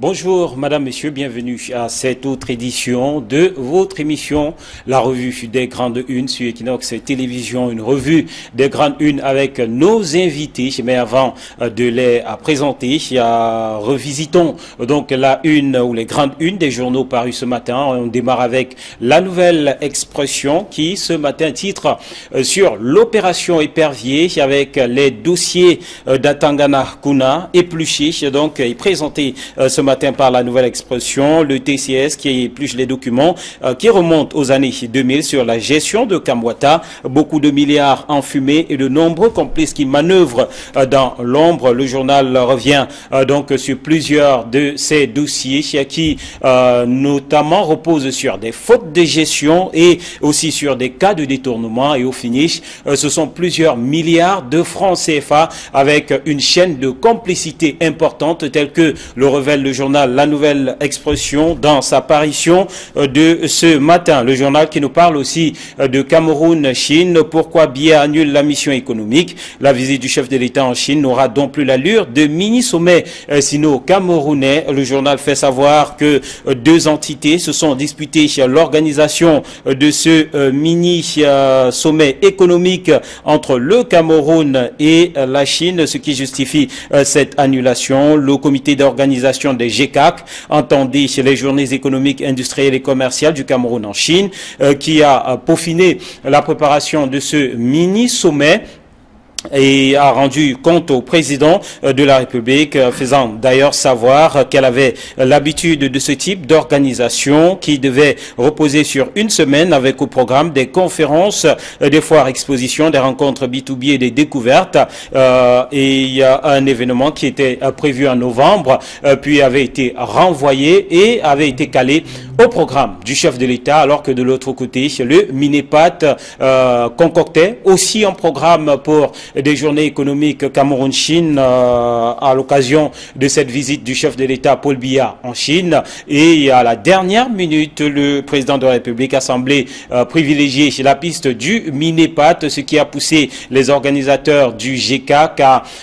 Bonjour, madame, messieurs, bienvenue à cette autre édition de votre émission, la revue des grandes unes sur Equinox Télévision, une revue des grandes unes avec nos invités. Mais avant de les présenter, revisitons donc la une ou les grandes unes des journaux parus ce matin. On démarre avec la Nouvelle Expression qui, ce matin, titre sur l'opération Épervier avec les dossiers d'Atangana Kuna épluchés, donc et présentés ce matin par la Nouvelle Expression, le TCS qui épluche les documents qui remontent aux années 2000 sur la gestion de Kamwata, beaucoup de milliards en fumée et de nombreux complices qui manœuvrent dans l'ombre. Le journal revient donc sur plusieurs de ces dossiers qui notamment reposent sur des fautes de gestion et aussi sur des cas de détournement, et au finish ce sont plusieurs milliards de francs CFA avec une chaîne de complicité importante telle que le révèle le journal La Nouvelle Expression dans sa parution de ce matin. Le journal qui nous parle aussi de Cameroun-Chine. Pourquoi Biya annule la mission économique? La visite du chef de l'État en Chine n'aura donc plus l'allure de mini-sommet sino-camerounais. Le journal fait savoir que deux entités se sont disputées l'organisation de ce mini-sommet économique entre le Cameroun et la Chine, ce qui justifie cette annulation. Le comité d'organisation des GECAC, entendez les journées économiques, industrielles et commerciales du Cameroun en Chine, qui a peaufiné la préparation de ce mini-sommet et a rendu compte au président de la République, faisant d'ailleurs savoir qu'elle avait l'habitude de ce type d'organisation qui devait reposer sur une semaine avec au programme des conférences, des foires expositions, des rencontres B2B et des découvertes. Et il y a un événement qui était prévu en novembre, puis avait été renvoyé et avait été calé au programme du chef de l'État, alors que de l'autre côté, le Minepat concoctait aussi un programme pour des journées économiques Cameroun-Chine à l'occasion de cette visite du chef de l'État Paul Biya en Chine. Et à la dernière minute, le président de la République a semblé privilégier la piste du Minepat, ce qui a poussé les organisateurs du GECAC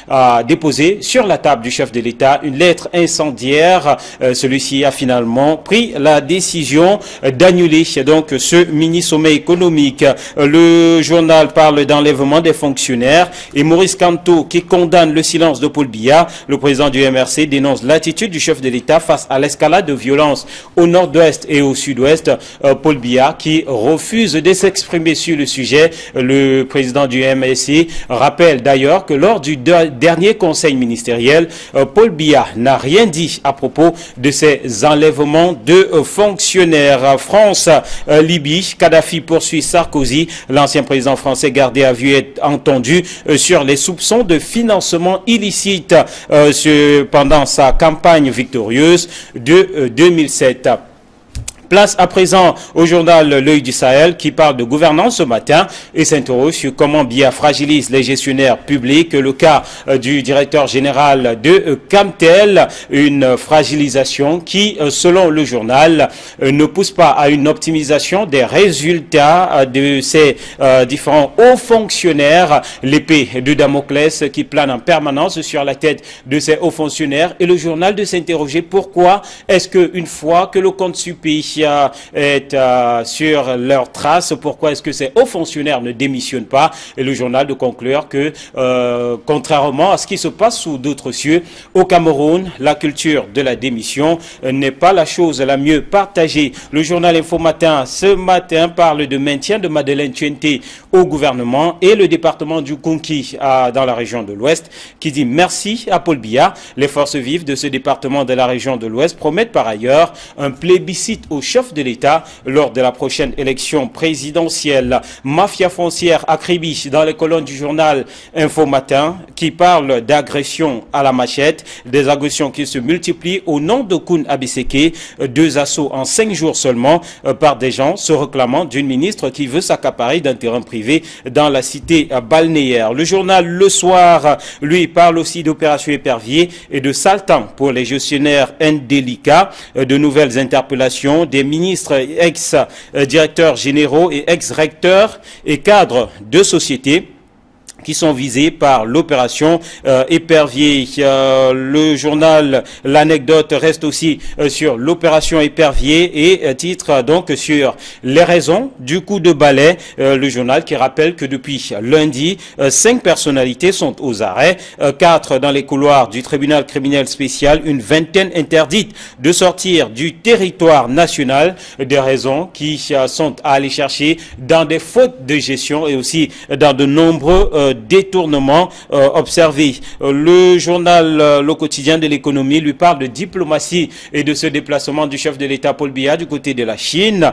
à déposer sur la table du chef de l'État une lettre incendiaire. Celui-ci a finalement pris la décision d'annuler donc ce mini-sommet économique. Le journal parle d'enlèvement des fonctionnaires et Maurice Kamto qui condamne le silence de Paul Biya. Le président du MRC dénonce l'attitude du chef de l'État face à l'escalade de violence au nord-ouest et au sud-ouest. Paul Biya qui refuse de s'exprimer sur le sujet. Le président du MRC rappelle d'ailleurs que lors du dernier conseil ministériel, Paul Biya n'a rien dit à propos de ces enlèvements de fonctionnaires. France, Libye, Kadhafi poursuit Sarkozy. L'ancien président français gardé à vue est entendu sur les soupçons de financement illicite pendant sa campagne victorieuse de 2007. Place à présent au journal L'Œil du Sahel qui parle de gouvernance ce matin et s'interroge sur comment Biya fragilise les gestionnaires publics. Le cas du directeur général de Camtel, une fragilisation qui, selon le journal, ne pousse pas à une optimisation des résultats de ces différents hauts fonctionnaires. L'épée de Damoclès qui plane en permanence sur la tête de ces hauts fonctionnaires, et le journal de s'interroger pourquoi est-ce qu'une fois que le compte supérieur est sur leurs traces, pourquoi est-ce que ces hauts fonctionnaires ne démissionnent pas? Et le journal de conclure que contrairement à ce qui se passe sous d'autres cieux, au Cameroun, la culture de la démission n'est pas la chose la mieux partagée. Le journal Info Matin ce matin parle de maintien de Madeleine Tuente au gouvernement, et le département du Konki dans la région de l'Ouest qui dit merci à Paul Biya. Les forces vives de ce département de la région de l'Ouest promettent par ailleurs un plébiscite au chef de l'État lors de la prochaine élection présidentielle. Mafia foncière acribie dans les colonnes du journal Info Matin qui parle d'agression à la machette, des agressions qui se multiplient au nom de Koun Abiseke, 2 assauts en 5 jours seulement par des gens se réclamant d'une ministre qui veut s'accaparer d'un terrain privé dans la cité balnéaire. Le journal Le Soir, lui, parle aussi d'opération Épervier et de sale temps pour les gestionnaires indélicats, de nouvelles interpellations des ministres, ex-directeurs généraux et ex-recteurs et cadres de sociétés qui sont visés par l'opération Épervier. Le journal L'Anecdote reste aussi sur l'opération Épervier et titre donc sur les raisons du coup de balai. Le journal qui rappelle que depuis lundi, 5 personnalités sont aux arrêts, 4 dans les couloirs du tribunal criminel spécial, une vingtaine interdites de sortir du territoire national, des raisons qui sont à aller chercher dans des fautes de gestion et aussi dans de nombreux détournements observés. Le journal Le Quotidien de l'économie lui parle de diplomatie et de ce déplacement du chef de l'État Paul Biya du côté de la Chine,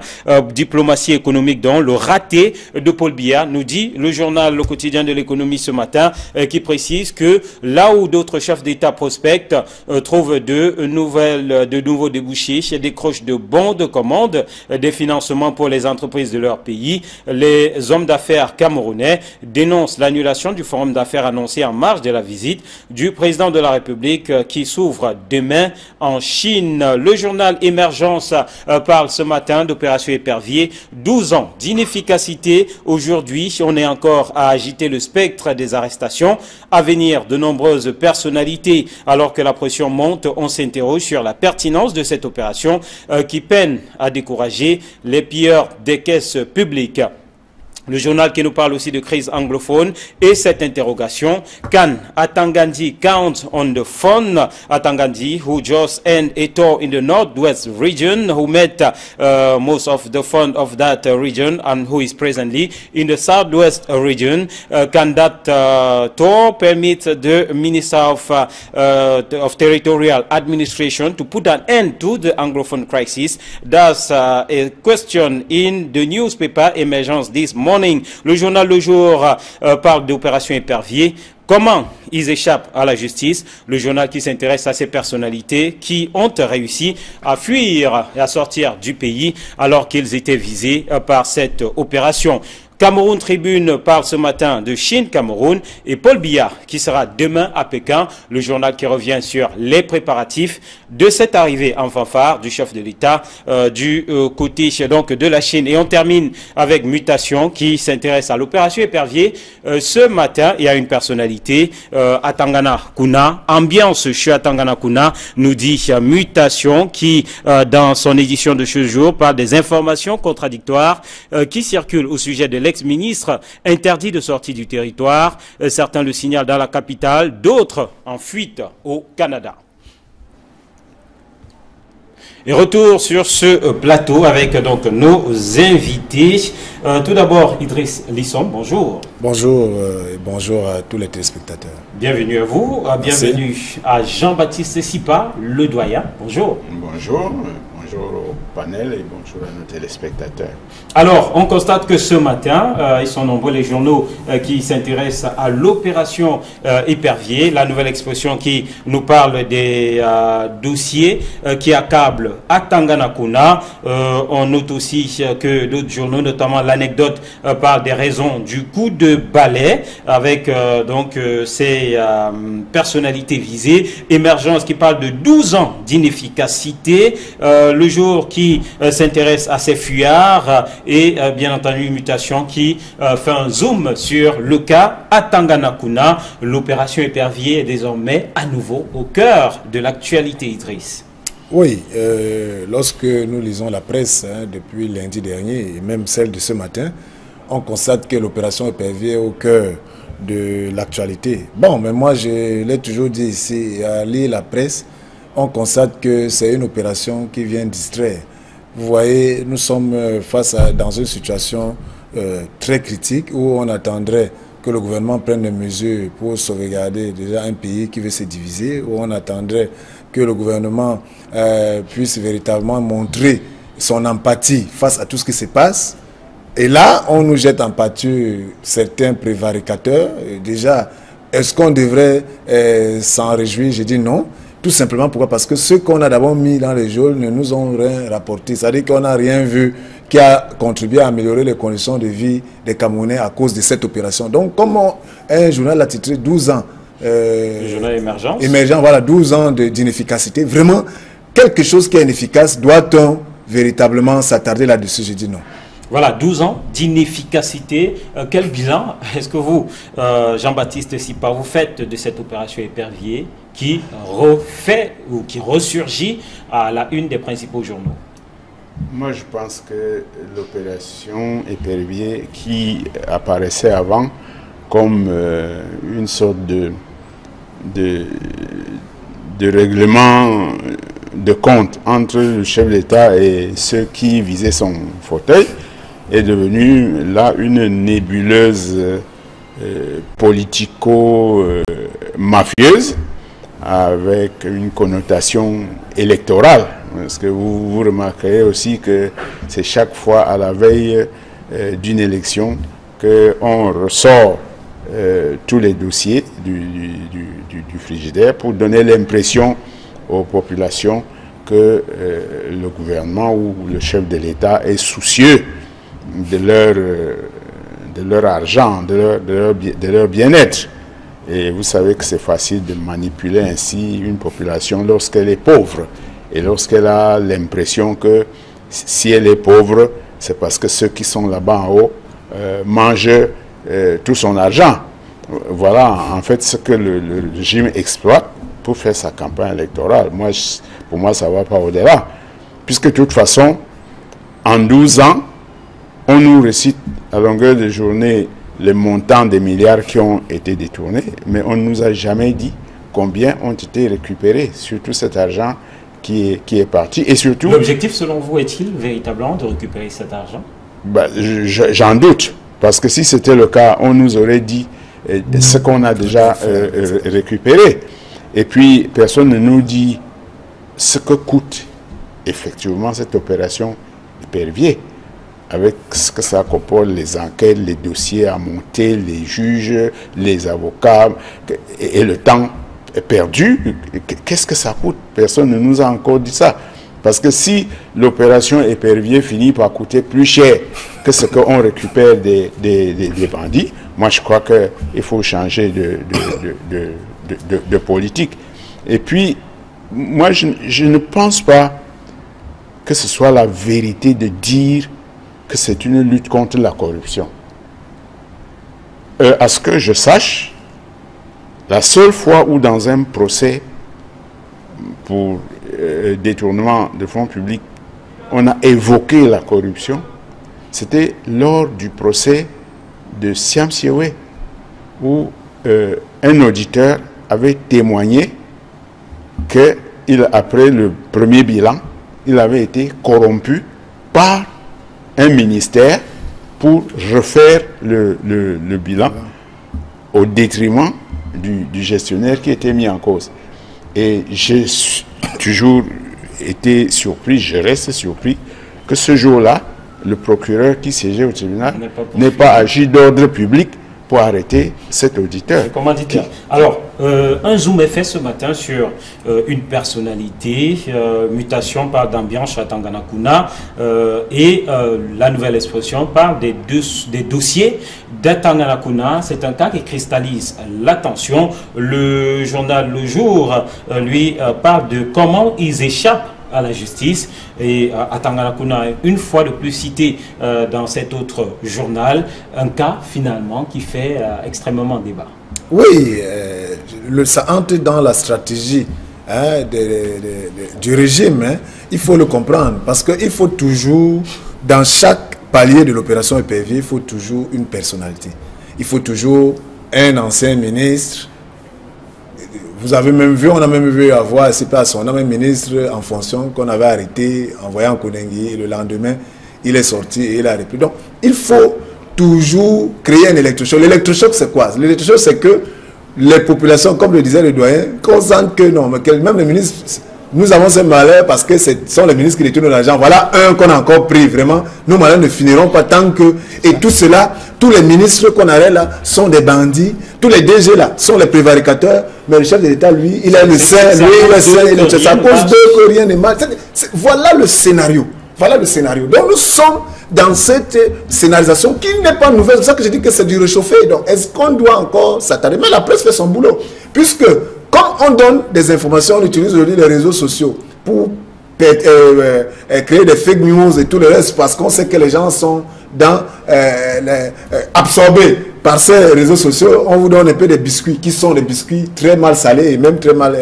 diplomatie économique dont le raté de Paul Biya, nous dit le journal Le Quotidien de l'économie ce matin, qui précise que là où d'autres chefs d'État prospectent, trouvent de nouveaux débouchés, décrochent de bons de commande, des financements pour les entreprises de leur pays, les hommes d'affaires camerounais dénoncent l'annulation du forum d'affaires annoncé en marge de la visite du président de la République qui s'ouvre demain en Chine. Le journal Émergence parle ce matin d'opération Épervier, 12 ans d'inefficacité. Aujourd'hui, on est encore à agiter le spectre des arrestations. À venir, de nombreuses personnalités. Alors que la pression monte, on s'interroge sur la pertinence de cette opération qui peine à décourager les pilleurs des caisses publiques. Le journal qui nous parle aussi de crise anglophone et cette interrogation, can Atangandi count on the fund? Atangandi, who just ended a tour in the northwest region, who met most of the fund of that region and who is presently in the southwest region, can that tour permit the Minister of Territorial Administration to put an end to the anglophone crisis? That's a question in the newspaper Emergence this morning. Le journal Le Jour parle d'opération Épervier. Comment ils échappent à la justice? Le journal qui s'intéresse à ces personnalités qui ont réussi à fuir et à sortir du pays alors qu'ils étaient visés par cette opération. Cameroun Tribune parle ce matin de Chine-Cameroun et Paul Biya qui sera demain à Pékin. Le journal qui revient sur les préparatifs de cette arrivée en fanfare du chef de l'État du côté donc de la Chine. Et on termine avec Mutation qui s'intéresse à l'opération Épervier. Ce matin, il y a une personnalité à Tangana Kuna. Ambiance chez Tangana Kuna, nous dit Mutation qui, dans son édition de ce jour, parle des informations contradictoires qui circulent au sujet de l'ex-ministre interdit de sortie du territoire. Certains le signalent dans la capitale, d'autres en fuite au Canada. Et retour sur ce plateau avec donc nos invités. Tout d'abord, Idriss Lissom, bonjour. Bonjour et bonjour à tous les téléspectateurs. Bienvenue à vous. Bienvenue à Jean-Baptiste Sipa, le doyen. Bonjour. Bonjour. Bonjour au panel et bonjour à nos téléspectateurs. Alors, on constate que ce matin, ils sont nombreux les journaux qui s'intéressent à l'opération Épervier, la nouvelle expression qui nous parle des dossiers qui accablent à Tanganakuna. On note aussi que d'autres journaux, notamment l'Anecdote, parlent des raisons du coup de balai avec donc ces personnalités visées. Émergence qui parle de 12 ans d'inefficacité. Le Jour qui s'intéresse à ces fuyards et bien entendu Mutation qui fait un zoom sur le cas à Tanganakuna. L'opération Épervier est désormais à nouveau au cœur de l'actualité, Idriss. Oui, lorsque nous lisons la presse depuis lundi dernier et même celle de ce matin, on constate que l'opération Épervier est au cœur de l'actualité. Bon, mais moi je l'ai toujours dit ici, à lire la presse, on constate que c'est une opération qui vient distraire. Vous voyez, nous sommes dans une situation très critique où on attendrait que le gouvernement prenne des mesures pour sauvegarder déjà un pays qui veut se diviser, où on attendrait que le gouvernement puisse véritablement montrer son empathie face à tout ce qui se passe. Et là, on nous jette en pâture certains prévaricateurs. Déjà, est-ce qu'on devrait s'en réjouir? Je dis non. Tout simplement pourquoi? Parce que ceux qu'on a d'abord mis dans les geôles ne nous ont rien rapporté. C'est-à-dire qu'on n'a rien vu qui a contribué à améliorer les conditions de vie des Camerounais à cause de cette opération. Donc, comme un journal a titré 12 ans... le journal Émergence. Émergent, voilà, 12 ans d'inefficacité. Vraiment, quelque chose qui est inefficace, doit-on véritablement s'attarder là-dessus? Je dis non. Voilà, 12 ans d'inefficacité. Quel bilan est-ce que vous, Jean-Baptiste Sipa, vous faites de cette opération Épervier qui refait ou qui ressurgit à la une des principaux journaux? Moi, je pense que l'opération Épervier, qui apparaissait avant comme une sorte de règlement de compte entre le chef d'État et ceux qui visaient son fauteuil, est devenue là une nébuleuse politico-mafieuse avec une connotation électorale. Parce que vous remarquerez aussi que c'est chaque fois à la veille d'une élection qu'on ressort tous les dossiers du frigidaire pour donner l'impression aux populations que le gouvernement ou le chef de l'État est soucieux de leur argent, de leur bien-être. Et vous savez que c'est facile de manipuler ainsi une population lorsqu'elle est pauvre. Et lorsqu'elle a l'impression que si elle est pauvre, c'est parce que ceux qui sont là-bas en haut mangent tout son argent. Voilà en fait ce que le régime exploite pour faire sa campagne électorale. Pour moi, ça ne va pas au-delà. Puisque de toute façon, en 12 ans, on nous récite à longueur de journée les montants des milliards qui ont été détournés, mais on ne nous a jamais dit combien ont été récupérés, surtout cet argent qui est parti. Et surtout, l'objectif, selon vous, est-il véritablement de récupérer cet argent? J'en doute, parce que si c'était le cas, on nous aurait dit ce qu'on a déjà récupéré. Et puis, personne ne nous dit ce que coûte effectivement cette opération Épervier, avec ce que ça comporte, les enquêtes, les dossiers à monter, les juges, les avocats, et le temps perdu. Qu'est-ce que ça coûte? Personne ne nous a encore dit ça. Parce que si l'opération Épervier finit par coûter plus cher que ce qu'on récupère des bandits, moi je crois qu'il faut changer de politique. Et puis, moi je ne pense pas que ce soit la vérité de dire que c'est une lutte contre la corruption. À ce que je sache, la seule fois où dans un procès pour détournement de fonds publics, on a évoqué la corruption, c'était lors du procès de Siam Siewe, où un auditeur avait témoigné qu'après le premier bilan, il avait été corrompu par un ministère pour refaire le bilan au détriment du gestionnaire qui était mis en cause. Et j'ai toujours été surpris, je reste surpris, que ce jour-là, le procureur qui siégeait au tribunal n'ait pas agi d'ordre public pour arrêter cet auditeur. Comment dit-il? Alors, un zoom est fait ce matin sur une personnalité, mutation par d'ambiance à Tanganakuna, et la nouvelle expression parle des dossiers de Tanganakuna. C'est un cas qui cristallise l'attention. Le journal Le Jour, lui, parle de comment ils échappent à la justice, et à Tanganakuna, une fois de plus cité dans cet autre journal, un cas finalement qui fait extrêmement débat. Oui, ça entre dans la stratégie du régime, hein. Il faut le comprendre, parce qu'il faut toujours, dans chaque palier de l'opération Épervier, il faut toujours une personnalité. Il faut toujours un ancien ministre. Vous avez même vu, on a même vu avoir, c'est pas son même ministre en fonction qu'on avait arrêté, envoyé en Konengi, et le lendemain, il est sorti et il a répliqué. Donc, il faut toujours créer un électrochoc. L'électrochoc, c'est quoi? L'électrochoc, c'est que les populations, comme le disait le doyen, consentent que non, mais même les ministres, nous avons ce malheur parce que ce sont les ministres qui détournent l'argent. Voilà un qu'on a encore pris, vraiment. Nos malheurs ne finiront pas tant que... Et tout cela, tous les ministres qu'on a là sont des bandits. Tous les DG là sont les prévaricateurs. Mais le chef de l'État, lui, il est le saint. Lui, il est le saint. C'est à cause d'eux que rien n'est mal. Voilà le scénario. Voilà le scénario. Donc nous sommes dans cette scénarisation qui n'est pas nouvelle. C'est pour ça que je dis que c'est du réchauffé. Donc est-ce qu'on doit encore s'attarder? Mais la presse fait son boulot. Puisque quand on donne des informations, on utilise aujourd'hui les réseaux sociaux pour créer des fake news et tout le reste, parce qu'on sait que les gens sont absorbés par ces réseaux sociaux. On vous donne un peu des biscuits qui sont des biscuits très mal salés et même très mal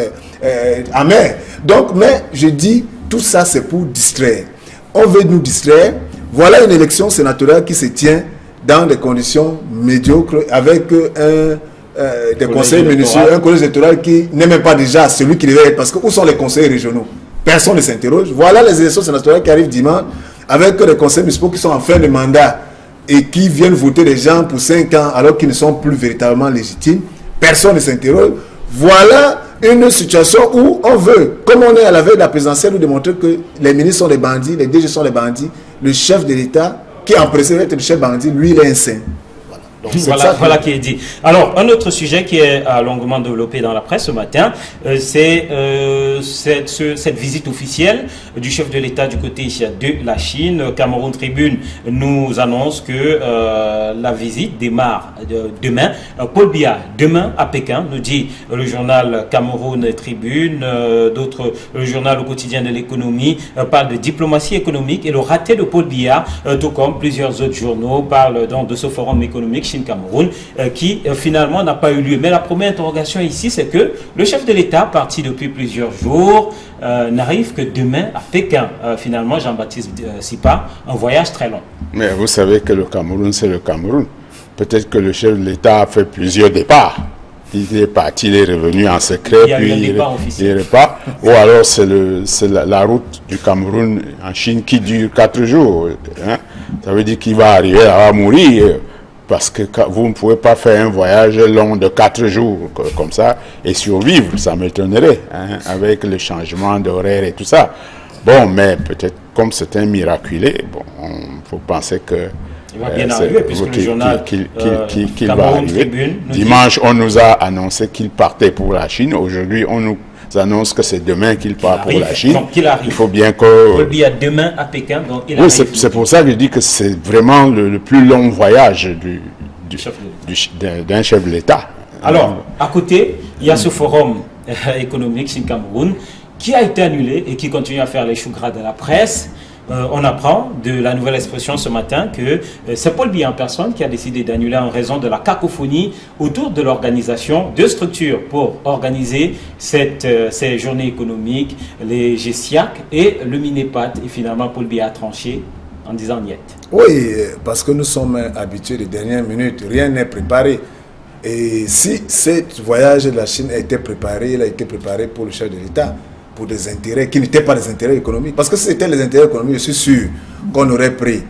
amers. Donc, mais je dis, tout ça c'est pour distraire. On veut nous distraire. Voilà une élection sénatoriale qui se tient dans des conditions médiocres avec des conseils municipaux, un collège électoral qui n'est même pas déjà celui qui devait être. Parce que où sont les conseils régionaux? Personne ne s'interroge. Voilà les élections sénatoriales qui arrivent dimanche avec des conseils municipaux qui sont en fin de mandat et qui viennent voter des gens pour 5 ans alors qu'ils ne sont plus véritablement légitimes. Personne ne s'interroge. Voilà une situation où on veut, comme on est à la veille de la présidentielle, nous démontrer que les ministres sont des bandits, les DG sont des bandits, le chef de l'État, qui est empressé d'être le chef bandit, lui, il est un saint. Donc, voilà qui est dit. Alors, un autre sujet qui est longuement développé dans la presse ce matin, c'est cette visite officielle du chef de l'État du côté de la Chine. Cameroun Tribune nous annonce que la visite démarre demain. Paul Biya, demain à Pékin, nous dit le journal Cameroun Tribune. Le journal au quotidien de l'économie parle de diplomatie économique et le raté de Paul Biya, tout comme plusieurs autres journaux parlent donc de ce forum économique Chine-Cameroun qui finalement n'a pas eu lieu. Mais la première interrogation ici, c'est que le chef de l'État, parti depuis plusieurs jours, n'arrive que demain à Pékin. Finalement, Jean-Baptiste Sipa, un voyage très long. Mais vous savez que le Cameroun, c'est le Cameroun. Peut-être que le chef de l'État a fait plusieurs départs. Il est parti, il est revenu en secret, puis il repart. Ou alors c'est la route du Cameroun en Chine qui dure 4 jours. Hein? Ça veut dire qu'il va arriver à mourir. Parce que vous ne pouvez pas faire un voyage long de 4 jours comme ça et survivre, ça m'étonnerait, hein, avec le changement d'horaire et tout ça. Bon, mais peut-être comme c'est un miraculé, bon, il faut penser que il va bien arriver, puisque le journal qu'il va arriver. Dimanche, on nous a annoncé qu'il partait pour la Chine. Aujourd'hui, on nous annonce que c'est demain qu'il part pour la Chine. Donc, il arrive. Il faut bien que... Il y a demain à Pékin, donc il oui, arrive. c'est pour ça que je dis que c'est vraiment le plus long voyage d'un chef de l'État. Alors, à côté, il y a ce forum économique Chine-Cameroun qui a été annulé et qui continue à faire les choux gras de la presse. On apprend de la nouvelle expression ce matin que c'est Paul Biya en personne qui a décidé d'annuler en raison de la cacophonie autour de l'organisation de structures pour organiser ces journées économiques, les GESIAC et le MINEPAD. Et finalement, Paul Biya a tranché en disant niet. Oui, parce que nous sommes habitués des dernières minutes, rien n'est préparé. Et si ce voyage de la Chine a été préparé, il a été préparé pour le chef de l'État, pour des intérêts qui n'étaient pas des intérêts économiques. Parce que si c'était les intérêts économiques, je suis sûr qu'on aurait pris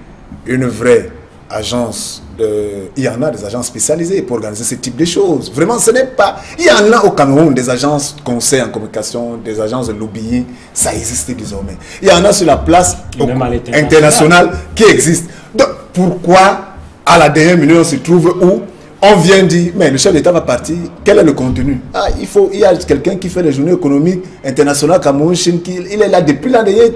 une vraie agence. Il y en a des agences spécialisées pour organiser ce type de choses. Vraiment, ce n'est pas... Il y en a au Cameroun des agences conseils en communication, des agences de lobbying, ça existe désormais. Il y en a sur la place internationale qui existe. Donc, pourquoi, à la dernière minute, on se trouve où on vient dire, mais le chef d'État va partir, quel est le contenu? Ah, il y a quelqu'un qui fait les journées économiques internationales, Cameroun, Chine, il est là depuis l'an dernier,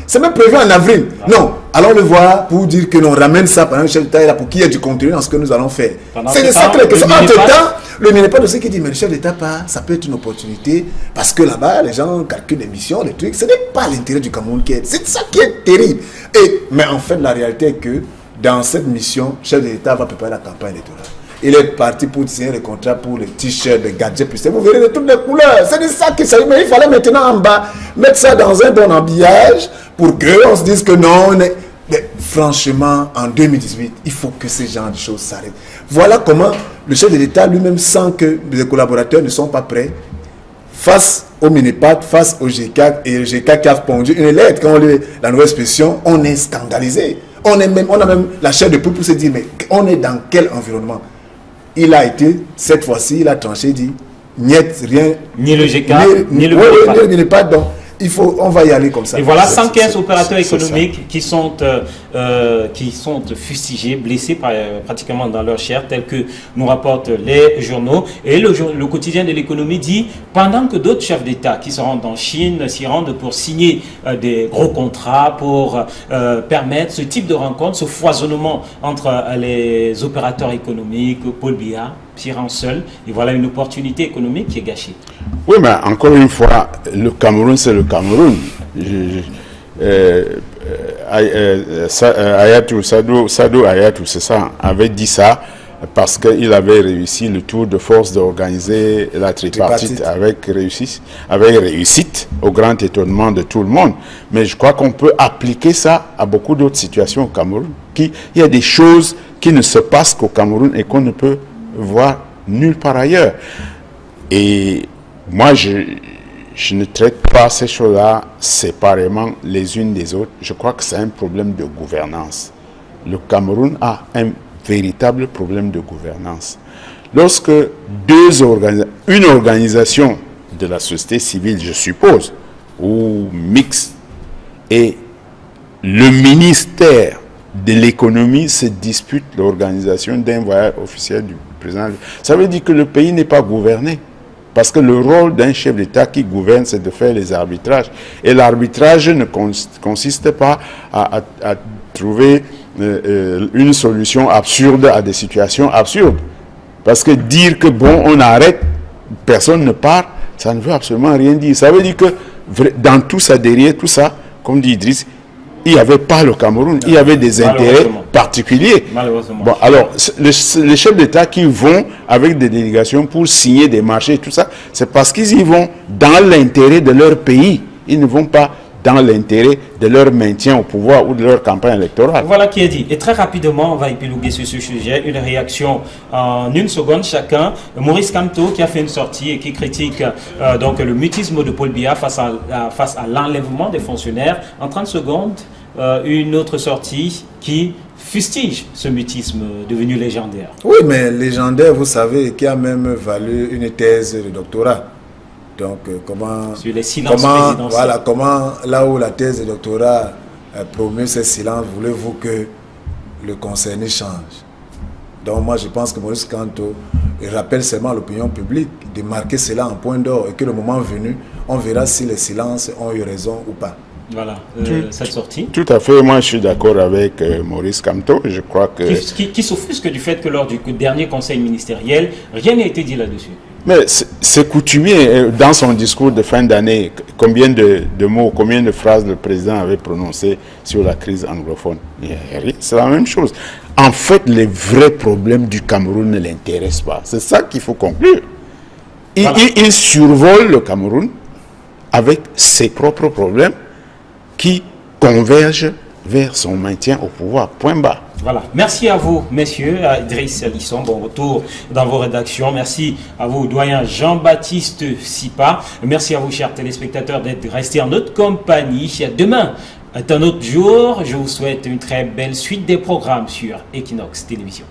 c'est même prévu en avril. Ah. Non, allons le voir pour dire que l'on ramène ça pendant le chef d'État est là pour qu'il y ait du contenu dans ce que nous allons faire. C'est de ça que les questions. Entre-temps, le MINEPAD aussi qui dit, mais le chef d'État part, ça peut être une opportunité, parce que là-bas, les gens calculent les missions, les trucs, ce n'est pas l'intérêt du Cameroun qui est, c'est ça qui est terrible. Mais en fait, la réalité est que dans cette mission, le chef d'État va préparer la campagne électorale. Il est parti pour signer le contrat pour les t-shirts, les gadgets, puis vous verrez de toutes les couleurs. C'est de ça qu'il s'agit. Mais il fallait maintenant en bas mettre ça dans un bon habillage pour qu'on se dise que non, mais franchement, en 2018, il faut que ce genre de choses s'arrêtent. Voilà comment le chef de l'État lui-même sent que les collaborateurs ne sont pas prêts face au MINEPAD, face au GCAC, et le GCAC qui a pondu une lettre. Quand on lit la nouvelle expression, on est scandalisé. On a même la chair de poule pour se dire, mais on est dans quel environnement? Il a été, cette fois-ci, il a tranché, il dit, niet, rien. Ni le GK, ni le MINEPAD. Donc, on va y aller comme ça. Et voilà 115 opérateurs économiques qui sont fustigés, blessés pratiquement dans leur chair, tel que nous rapportent les journaux. Et le quotidien de l'économie dit, pendant que d'autres chefs d'État qui se rendent en Chine s'y rendent pour signer des gros contrats, pour permettre ce type de rencontre, ce foisonnement entre les opérateurs économiques, Paul Biya s'y rend seul, et voilà une opportunité économique qui est gâchée. Oui, mais encore une fois, le Cameroun, c'est le Cameroun. Sadou Ayatou, c'est ça, avait dit ça parce qu'il avait réussi le tour de force d'organiser la tripartite avec réussite, au grand étonnement de tout le monde. Mais je crois qu'on peut appliquer ça à beaucoup d'autres situations au Cameroun. Il y a des choses qui ne se passent qu'au Cameroun et qu'on ne peut voir nulle part ailleurs. Et moi, je ne traite pas ces choses-là séparément les unes des autres. Je crois que c'est un problème de gouvernance. Le Cameroun a un véritable problème de gouvernance. Lorsque une organisation de la société civile, je suppose, ou mixte, et le ministère de l'économie se dispute l'organisation d'un voyage officiel du président, ça veut dire que le pays n'est pas gouverné. Parce que le rôle d'un chef d'État qui gouverne, c'est de faire les arbitrages. Et l'arbitrage ne consiste pas à trouver une solution absurde à des situations absurdes. Parce que dire que bon, on arrête, personne ne part, ça ne veut absolument rien dire. Ça veut dire que dans tout ça, derrière tout ça, comme dit Idriss, il n'y avait pas le Cameroun, il y avait des intérêts particuliers. Bon, alors, les chefs d'État qui vont avec des délégations pour signer des marchés et tout ça, c'est parce qu'ils y vont dans l'intérêt de leur pays. Ils ne vont pas dans l'intérêt de leur maintien au pouvoir ou de leur campagne électorale. Voilà qui est dit. Et très rapidement, on va épiloguer sur ce sujet. Une réaction en une seconde chacun. Maurice Kamto qui a fait une sortie et qui critique donc le mutisme de Paul Biya face à l'enlèvement des fonctionnaires. En 30 secondes, une autre sortie qui fustige ce mutisme devenu légendaire. Oui, mais légendaire, vous savez, qui a même valu une thèse de doctorat. Donc, comment, sur les silences présidentiels. Voilà, comment, là où la thèse de doctorat promeut ces silences, voulez-vous que le concerné change? Donc, moi, je pense que Maurice Kamto rappelle seulement l'opinion publique de marquer cela en point d'or et que le moment venu, on verra si les silences ont eu raison ou pas. Voilà, cette sortie. Tout à fait, moi je suis d'accord avec Maurice Kamto. Je crois que... Qui s'offusque du fait que lors du dernier conseil ministériel, rien n'a été dit là-dessus. Mais c'est coutumier. Dans son discours de fin d'année, combien de mots, combien de phrases le président avait prononcées sur la crise anglophone? C'est la même chose. En fait, les vrais problèmes du Cameroun ne l'intéressent pas. C'est ça qu'il faut conclure. Il survole le Cameroun avec ses propres problèmes qui convergent vers son maintien au pouvoir. Point bas. Voilà. Merci à vous, messieurs, à Idriss Alisson. Bon retour dans vos rédactions. Merci à vous, doyen Jean-Baptiste Sipa. Merci à vous, chers téléspectateurs, d'être restés en notre compagnie. Demain est un autre jour. Je vous souhaite une très belle suite des programmes sur Equinox Télévision.